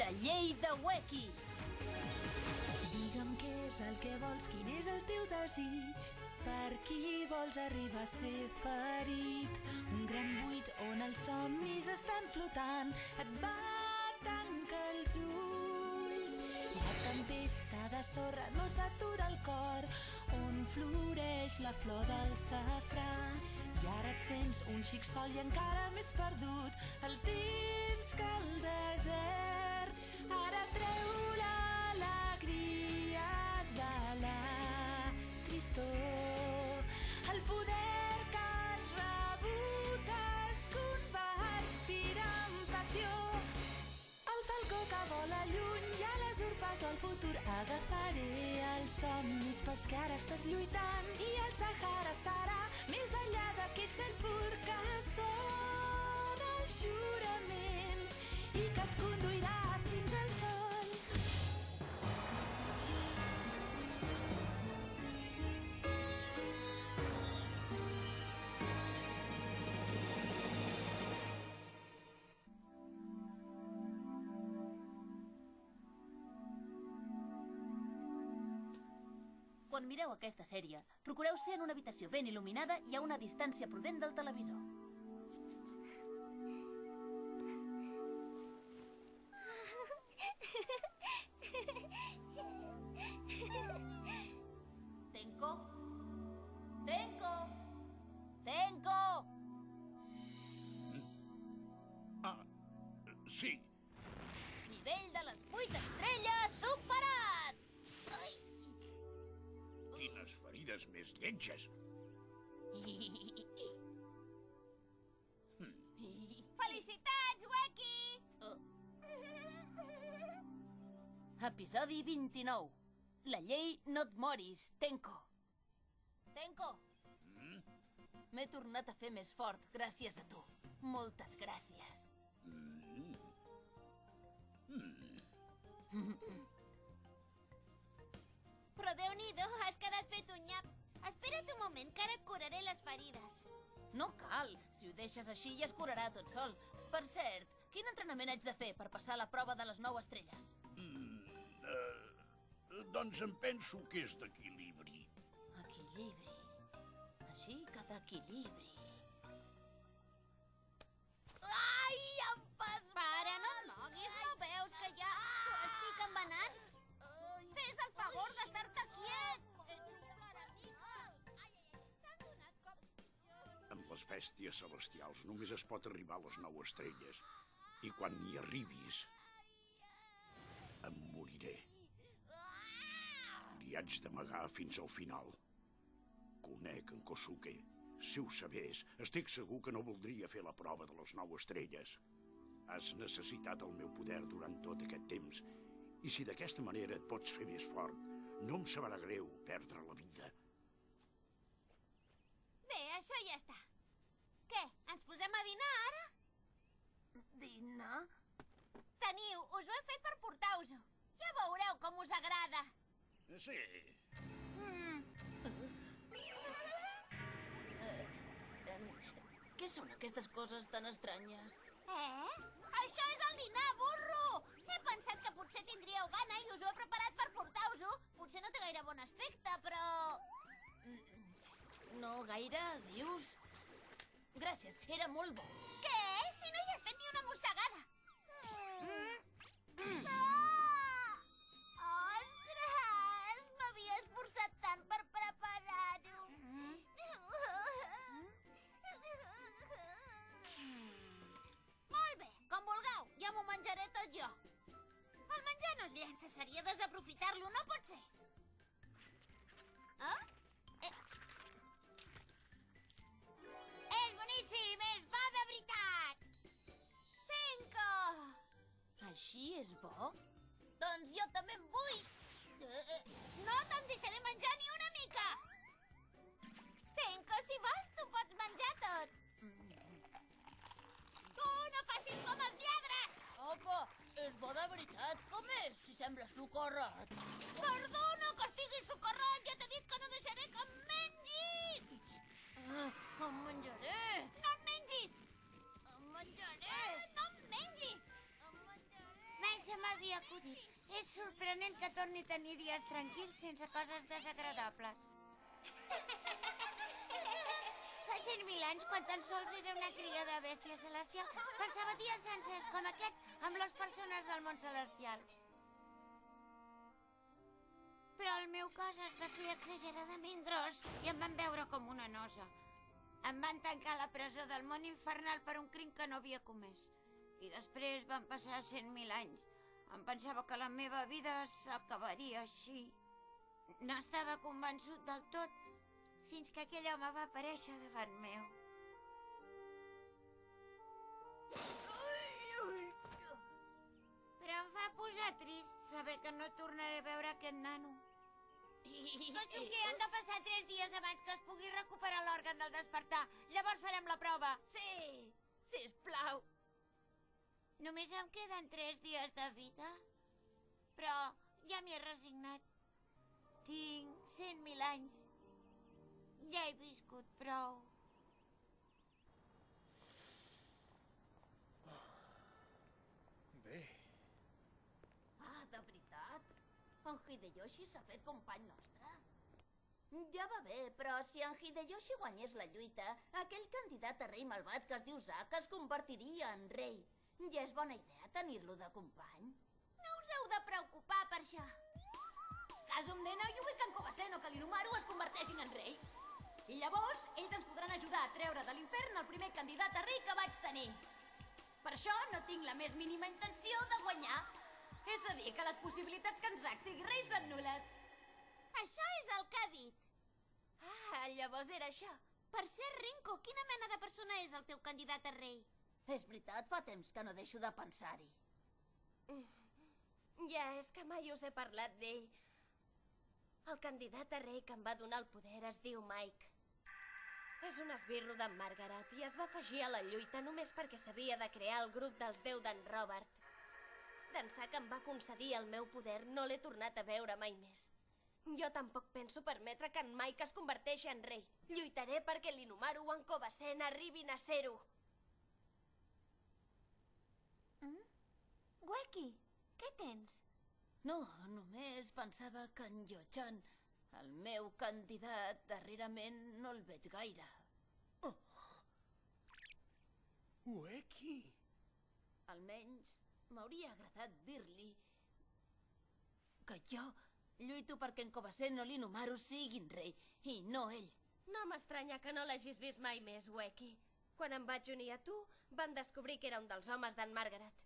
La llei de Weki. Digue'm què és el que vols, quin és el teu desig. Per qui vols arribar a ser ferit? Un gran buit on els somnis estan flotant. Et va tancar els ulls. La tempesta de sorra no s'atura al cor, on floreix la flor del safrà. I ara et sents un xic sol i encara més perdut. El temps que el desert ara treu l'alegria de la tristor. El poder que has rebut es convertirà en passió. El falcó que vola lluny i a les urpes del futur agafaré els somnis pels que ara estàs lluitant. I el Sahara estarà més enllà d'aquest cel pur que sona jurament i que et conduirà fins al sol. Quan mireu aquesta sèrie, procureu ser en una habitació ben il·luminada i a una distància prudent del televisor. Tenko? Tenko? Tenko? Sí. Nivell de les 8 estrelles superat! Ai! Quines ferides més lletges. Felicitats, Weki! Episodi 29. La llei no et moris, Tenko. Tenko! M'he tornat a fer més fort gràcies a tu. Moltes gràcies. Però Déu-n'hi-do, has quedat fet un nyap. Espera't un moment, que ara et curaré les ferides. No cal. Si ho deixes així ja es curarà tot sol. Per cert, quin entrenament haig de fer per passar la prova de les 9 estrelles? Doncs em penso que és d'equilibri. Equilibri. Així que d'equilibri. Ai, em fas mal! Para, no et moguis, no veus que ja t'ho estic embenant? Fes el favor d'estar-te quiet! Ets un ploramiques! T'han donat cop... Amb les bèsties celestials només es pot arribar a les 9 estrelles. I quan hi arribis, em moriré. Li haig d'amagar fins al final. Conec en Kosuke. Si ho sabés, estic segur que no voldria fer la prova de les 9 estrelles. Has necessitat el meu poder durant tot aquest temps. I si d'aquesta manera et pots fer més fort, no em sabrà greu perdre la vida. Bé, això ja està. Què, ens posem a dinar ara? Dinar? Teniu, us ho he fet per portar-vos-ho. Ja veureu com us agrada. Sí. Què són aquestes coses tan estranyes? Això és el dinar, burro! He pensat que potser tindríeu gana i us ho he preparat per portar-vos-ho. Potser no té gaire bon aspecte, però... No gaire, dius? Gràcies, era molt bo. Què? Si no hi has fet ni una mossegada! Ostres! M'havia esforçat tant per preparar-ho. Molt bé, com vulgueu. Ja m'ho menjaré tot jo. El menjar no es llença, seria desaprofitar-lo, no pot ser. És boníssim, és bo de veritat. Tenko! Així és bo? Doncs jo també en vull. No te'n deixaré menjar ni una mica. Tenko, si vols, tu pots menjar tot. Tu no facis com els lladres! Apa, és bo de veritat. Com és, si sembla socarrat? Perdona que estiguis socarrat, ja t'he dit que no deixaré que em mengis! Em menjaré. No et mengis! Em menjaré. No em mengis! Em menjaré! Deixa'm m'havia acudit. És sorprenent que torni a tenir dies tranquils sense coses desagradables. Fa 100.000 anys, quan tan sols era una cria de bèstia celestial, passava dies sencers com aquests amb les persones del món celestial. Però el meu cos es va fer exageradament gros i em van veure com una nosa. Em van tancar a la presó del món infernal per un crim que no havia comès. I després van passar 100.000 anys. Em pensava que la meva vida s'acabaria així. No estava convençut del tot, fins que aquell home va aparèixer davant meu. Però em va posar trist saber que no tornaré a veure aquest nano. Kosuke, han de passar 3 dies abans que es pugui recuperar l'òrgan del despertar. Llavors farem la prova. Sí, sisplau. Només em queden 3 dies de vida. Però ja m'hi he resignat. Tinc 100.000 anys. Ja he viscut prou. Bé. Ah, de veritat? En Hideyoshi s'ha fet company nostre? Ja va bé, però si en Hideyoshi guanyés la lluita, aquell candidat a rei malvat que es diu Zack es convertiria en rei. Ja és bona idea tenir-lo de company. No us heu de preocupar per això. Kazum Dena i Uekan Kobasen o que l'Inumaru es converteixin en rei. I llavors, ells ens podran ajudar a treure de l'infern el primer candidat a rei que vaig tenir. Per això no tinc la més mínima intenció de guanyar. És a dir, que les possibilitats que en Zack sigui rei són nules. Això és el que ha dit. Ah, llavors era això. Per ser Rinko, quina mena de persona és el teu candidat a rei? És veritat, fa temps que no deixo de pensar-hi. Ja, és que mai us he parlat d'ell. El candidat a rei que em va donar el poder es diu Mike. És un esbirro d'en Margaret i es va afegir a la lluita només perquè s'havia de crear el grup dels 10 d'en Robert. D'ençà que em va concedir el meu poder, no l'he tornat a veure mai més. Jo tampoc penso permetre que en Mike es converteixi en rei. Lluitaré perquè l'Inumaru o en Kobasen arribin a ser-ho. Ueki, què tens? No, només pensava que en Yo-chan, el meu candidat, darrerament no el veig gaire. Ueki! Almenys m'hauria agradat dir-li que jo lluito perquè en Kobasen o l'Inumaru siguin rei, i no ell. No m'estranya que no l'hagis vist mai més, Ueki. Quan em vaig unir a tu, vam descobrir que era un dels homes d'en Margaret.